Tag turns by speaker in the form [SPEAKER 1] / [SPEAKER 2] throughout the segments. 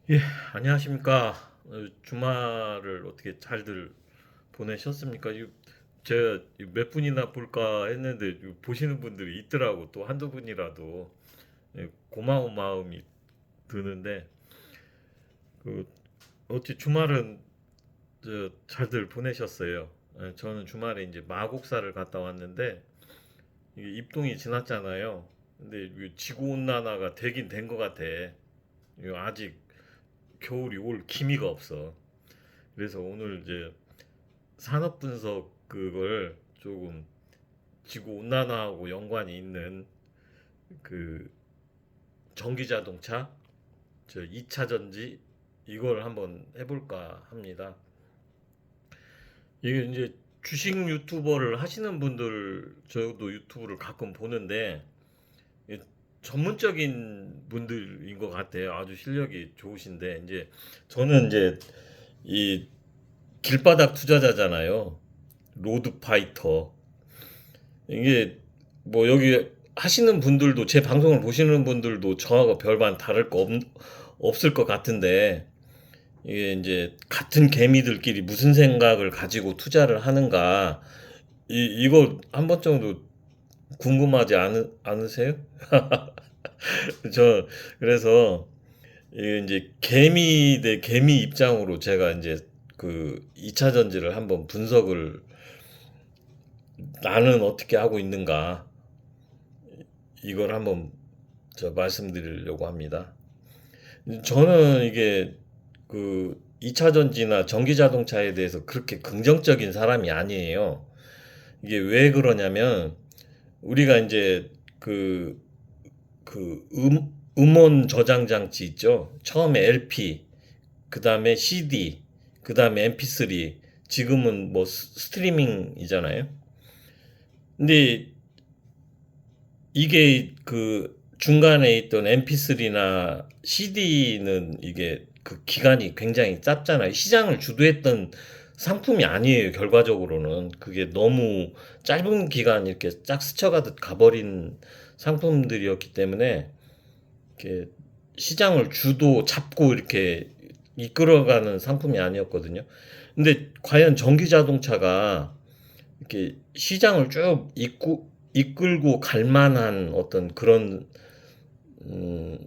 [SPEAKER 1] 예, 안녕하십니까. 주말을 어떻게 잘들 보내셨습니까? 제가 몇 분이나 볼까 했는데 보시는 분들이 있더라고. 또 한두 분이라도 고마운 마음이 드는데 그 어찌 주말은 잘들 보내셨어요? 저는 주말에 이제 마곡사를 갔다 왔는데 이게 입동이 지났잖아요. 근데 이 지구 온난화가 되긴 된 것 같아. 아직 겨울이 올 기미가 없어. 그래서 오늘 이제 산업 분석 그걸 조금 지구 온난화하고 연관이 있는 그 전기 자동차 저 2차 전지 이걸 한번 해볼까 합니다. 이게 이제 주식 유튜버를 하시는 분들 저도 유튜브를 가끔 보는데 전문적인 분들인 것 같아요. 아주 실력이 좋으신데 이제 저는 이제 이 길바닥 투자자잖아요. 로드 파이터. 이게 뭐 여기 하시는 분들도 제 방송을 보시는 분들도 저하고 별반 다를 거 없을 것 같은데 이게 이제 같은 개미들끼리 무슨 생각을 가지고 투자를 하는가 이거 한 번 정도 궁금하지 않으세요? 저 그래서 이게 이제 개미 대 개미 입장으로 제가 이제 그 2차 전지를 한번 분석을 나는 어떻게 하고 있는가 이걸 한번 말씀드리려고 합니다. 저는 이게 그 2차 전지나 전기 자동차에 대해서 그렇게 긍정적인 사람이 아니에요. 이게 왜 그러냐면 우리가 이제 그, 음원 저장 장치 있죠. 처음에 LP, 그 다음에 CD, 그 다음에 MP3, 지금은 뭐 스트리밍이잖아요. 근데 이게 그 중간에 있던 MP3나 CD는 이게 그 기간이 굉장히 짧잖아요. 시장을 주도했던 상품이 아니에요, 결과적으로는. 그게 너무 짧은 기간 이렇게 쫙 스쳐가듯 가버린 상품들이었기 때문에 이렇게 시장을 주도 잡고 이렇게 이끌어가는 상품이 아니었거든요. 근데 과연 전기 자동차가 이렇게 시장을 쭉 이끌고 갈 만한 어떤 그런 음,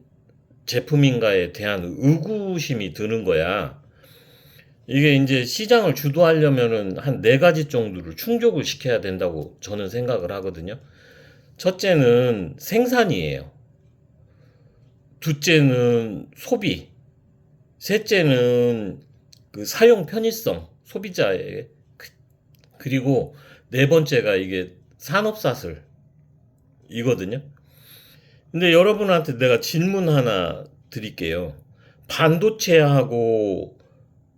[SPEAKER 1] 제품인가에 대한 의구심이 드는 거야. 이게 이제 시장을 주도하려면은 한 네 가지 정도를 충족을 시켜야 된다고 저는 생각을 하거든요. 첫째는 생산이에요. 둘째는 소비. 셋째는 그 사용 편의성, 소비자의. 그리고 네 번째가 이게 산업사슬이거든요. 근데 여러분한테 내가 질문 하나 드릴게요. 반도체하고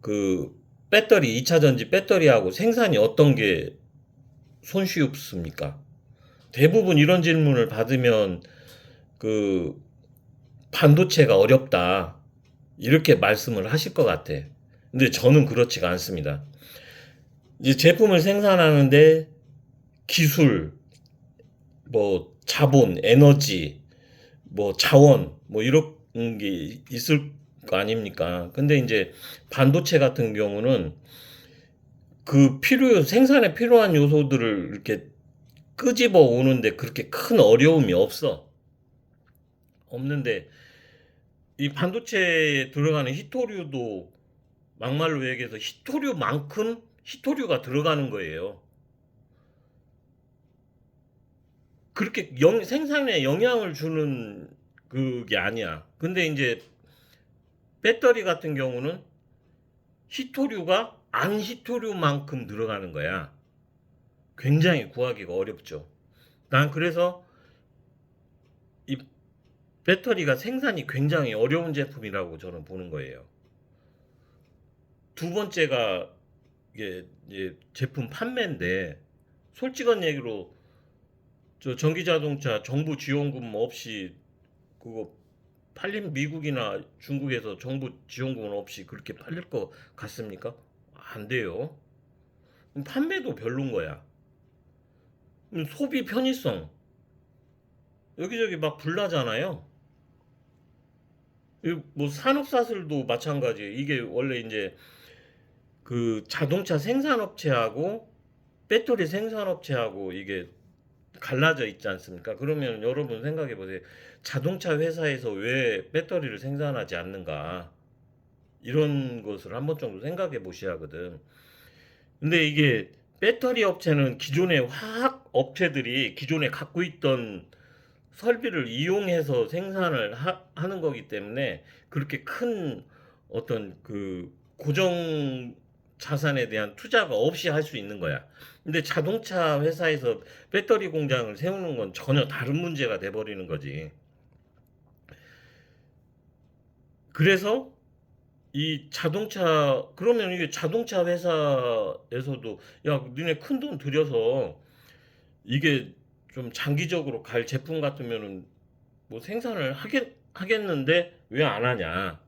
[SPEAKER 1] 그 배터리, 2차 전지 배터리하고 생산이 어떤 게 손쉬웁습니까? 대부분 이런 질문을 받으면 그 반도체가 어렵다. 이렇게 말씀을 하실 것 같아. 근데 저는 그렇지가 않습니다. 이제 제품을 생산하는데 기술, 뭐 자본, 에너지, 뭐 자원 뭐 이런 게 있을 거 아닙니까? 근데 이제 반도체 같은 경우는 그 생산에 필요한 요소들을 이렇게 끄집어 오는데 그렇게 큰 어려움이 없는데 이 반도체에 들어가는 히토류도 막말로 얘기해서 히토류만큼 히토류가 들어가는 거예요. 그렇게 생산에 영향을 주는 그게 아니야. 근데 이제 배터리 같은 경우는 히토류가 안 히토류만큼 들어가는 거야. 굉장히 구하기가 어렵죠. 난 그래서 이 배터리가 생산이 굉장히 어려운 제품이라고 저는 보는 거예요. 두 번째가 이게 제품 판매인데 솔직한 얘기로 저 전기자동차 정부 지원금 없이 그거 미국이나 중국에서 정부 지원금 없이 그렇게 팔릴 것 같습니까? 안 돼요. 판매도 별론 거야. 소비 편의성 여기저기 막 불나잖아요. 뭐 산업사슬도 마찬가지예요. 이게 원래 이제 그 자동차 생산업체하고 배터리 생산업체하고 이게 갈라져 있지 않습니까? 그러면 여러분 생각해 보세요. 자동차 회사에서 왜 배터리를 생산하지 않는가? 이런 것을 한번 정도 생각해 보셔야 하거든. 근데 이게 배터리 업체는 기존의 화학 업체들이 기존에 갖고 있던 설비를 이용해서 생산을 하는 거기 때문에 그렇게 큰 어떤 그 고정 자산에 대한 투자가 없이 할 수 있는 거야. 근데 자동차 회사에서 배터리 공장을 세우는 건 전혀 다른 문제가 돼 버리는 거지. 그래서 이 자동차 그러면 이게 자동차 회사에서도 야, 니네 큰 돈 들여서 이게 좀 장기적으로 갈 제품 같으면은 뭐 생산을 하겠는데 왜 안 하냐?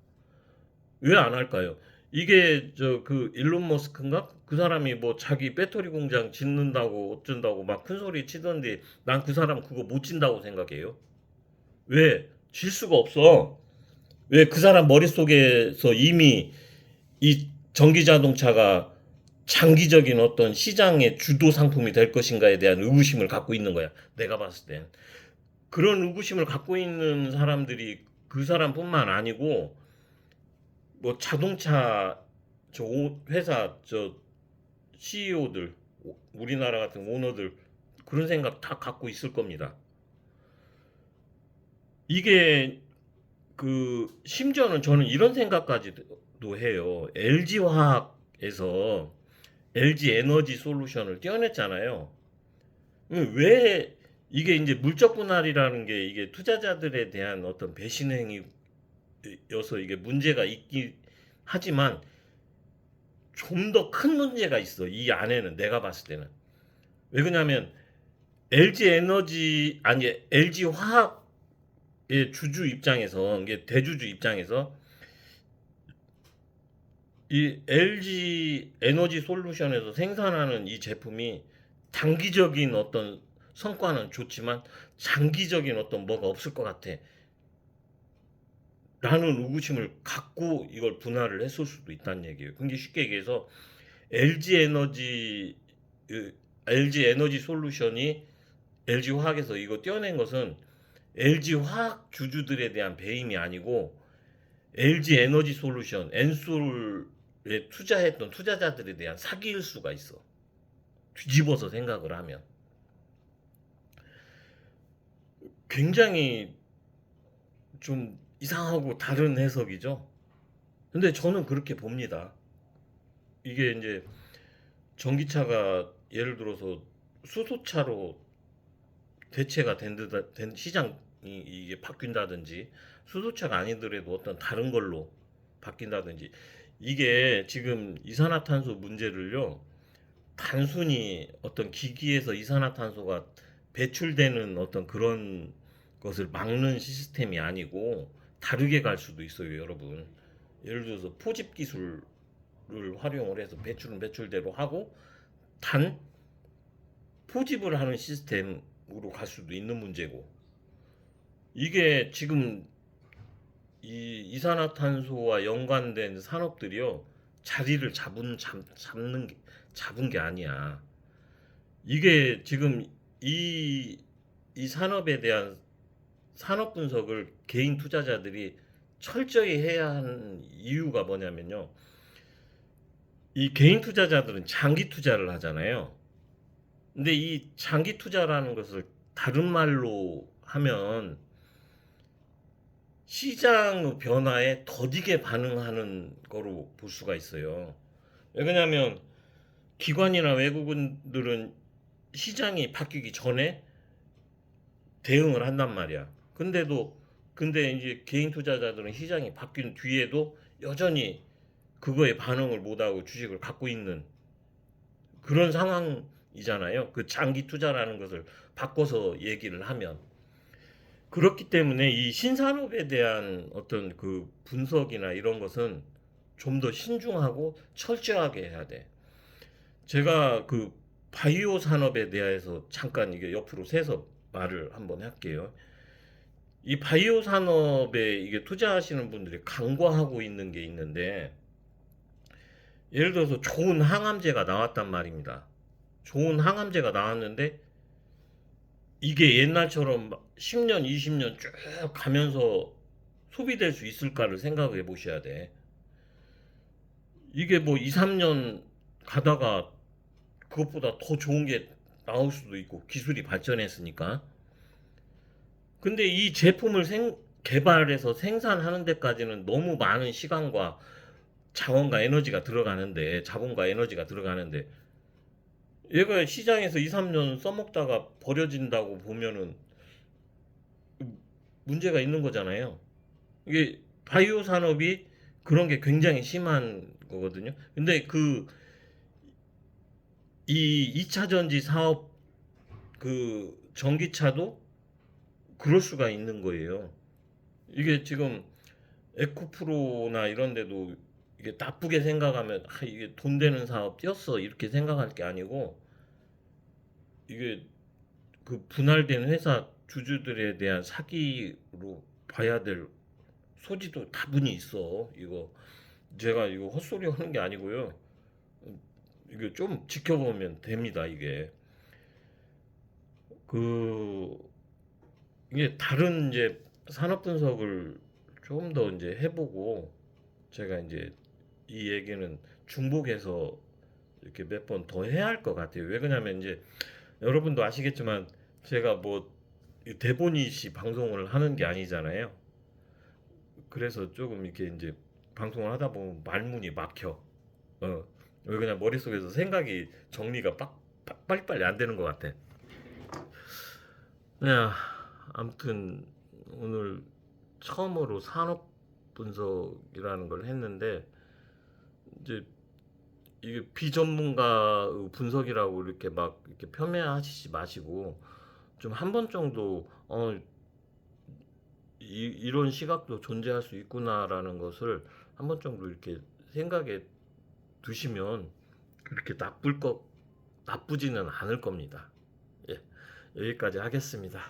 [SPEAKER 1] 왜 안 할까요? 이게 저 그 일론 머스크인가? 그 사람이 뭐 자기 배터리 공장 짓는다고 어쩐다고 막 큰 소리 치던데 난 그 사람 그거 못 진다고 생각해요. 왜? 질 수가 없어. 왜 그 사람 머릿속에서 이미 이 전기 자동차가 장기적인 어떤 시장의 주도 상품이 될 것인가에 대한 의구심을 갖고 있는 거야. 내가 봤을 땐. 그런 의구심을 갖고 있는 사람들이 그 사람뿐만 아니고 뭐 자동차 저 회사 저 CEO들 우리나라 같은 오너들 그런 생각 다 갖고 있을 겁니다. 이게 그 심지어는 저는 이런 생각까지도 해요. LG 화학에서 LG 에너지 솔루션을 떼어냈잖아요. 왜 이게 이제 물적 분할이라는 게 이게 투자자들에 대한 어떤 배신 행위여서 이게 문제가 있긴 하지만 좀 더 큰 문제가 있어. 이 안에는 내가 봤을 때는. 왜 그러냐면 LG 에너지 아니 LG 화학의 주주 입장에서 이게 대주주 입장에서 이 LG 에너지 솔루션에서 생산하는 이 제품이 단기적인 어떤 성과는 좋지만 장기적인 어떤 뭐가 없을 것 같아. 라는 의구심을 갖고 이걸 분할을 했을 수도 있다는 얘기예요. 굉장히 쉽게 얘기해서 LG 에너지 LG 에너지 솔루션이 LG 화학에서 이거 떼어낸 것은 LG 화학 주주들에 대한 배임이 아니고 LG 에너지 솔루션 엔솔에 투자했던 투자자들에 대한 사기일 수가 있어. 뒤집어서 생각을 하면 굉장히 좀 이상하고 다른 해석이죠. 근데 저는 그렇게 봅니다. 이게 이제 전기차가 예를 들어서 수소차로 대체가 된 시장이 이게 바뀐다든지 수소차가 아니더라도 어떤 다른 걸로 바뀐다든지 이게 지금 이산화탄소 문제를요 단순히 어떤 기기에서 이산화탄소가 배출되는 어떤 그런 것을 막는 시스템이 아니고 다르게 갈 수도 있어요, 여러분. 예를 들어서 포집 기술을 활용을 해서 배출은 배출대로 하고 단 포집을 하는 시스템으로 갈 수도 있는 문제고 이게 지금 이 이산화탄소와 연관된 산업들이요 자리를 잡은 게 아니야. 이게 지금 이, 이 산업에 대한 산업 분석을 개인 투자자들이 철저히 해야 하는 이유가 뭐냐면요. 이 개인 투자자들은 장기 투자를 하잖아요. 근데 이 장기 투자라는 것을 다른 말로 하면 시장 변화에 더디게 반응하는 거로 볼 수가 있어요. 왜냐하면 기관이나 외국인들은 시장이 바뀌기 전에 대응을 한단 말이야. 근데 이제 개인 투자자들은 시장이 바뀐 뒤에도 여전히 그거에 반응을 못하고 주식을 갖고 있는 그런 상황이잖아요. 그 장기 투자라는 것을 바꿔서 얘기를 하면. 그렇기 때문에 이 신산업에 대한 어떤 그 분석이나 이런 것은 좀 더 신중하고 철저하게 해야 돼. 제가 그 바이오 산업에 대해서 잠깐 이게 옆으로 새서 말을 한번 할게요. 이 바이오 산업에 이게 투자하시는 분들이 간과하고 있는 게 있는데, 예를 들어서 좋은 항암제가 나왔단 말입니다. 좋은 항암제가 나왔는데 이게 옛날처럼 10년, 20년 쭉 가면서 소비될 수 있을까를 생각해 보셔야 돼. 이게 뭐 2, 3년 가다가 그것보다 더 좋은 게 나올 수도 있고 기술이 발전했으니까. 근데 이 제품을 개발해서 생산하는 데까지는 너무 많은 시간과 자원과 에너지가 들어가는데, 자본과 에너지가 들어가는데, 얘가 시장에서 2, 3년 써먹다가 버려진다고 보면은 문제가 있는 거잖아요. 이게 바이오 산업이 그런 게 굉장히 심한 거거든요. 근데 이 2차 전지 사업, 전기차도 그럴 수가 있는 거예요. 이게 지금 에코프로나 이런 데도 이게 나쁘게 생각하면 이게 돈 되는 사업 뛰었어 이렇게 생각할 게 아니고, 이게 그 분할된 회사 주주들에 대한 사기로 봐야 될 소지도 다분히 있어. 이거 제가 이거 헛소리 하는 게 아니고요. 이게 좀 지켜보면 됩니다. 그 이게 다른 이제 산업 분석을 좀 더 이제 해보고, 제가 이제 이 얘기는 중복해서 이렇게 몇 번 더 해야 할 것 같아요. 왜 그러냐면 이제 여러분도 아시겠지만 제가 뭐 대본이시 방송을 하는 게 아니잖아요. 그래서 조금 이렇게 이제 방송을 하다 보면 말문이 막혀. 왜 그냥 머릿속에서 생각이 정리가 빨리빨리 안 되는 것 같아. 네, 아무튼 오늘 처음으로 산업 분석이라는 걸 했는데, 이제 이게 비전문가 분석이라고 이렇게 막 이렇게 폄훼하시지 마시고 좀 한 번 정도 이런 시각도 존재할 수 있구나라는 것을 한 번 정도 이렇게 생각에 두시면 그렇게 나쁘지는 않을 겁니다. 예, 여기까지 하겠습니다.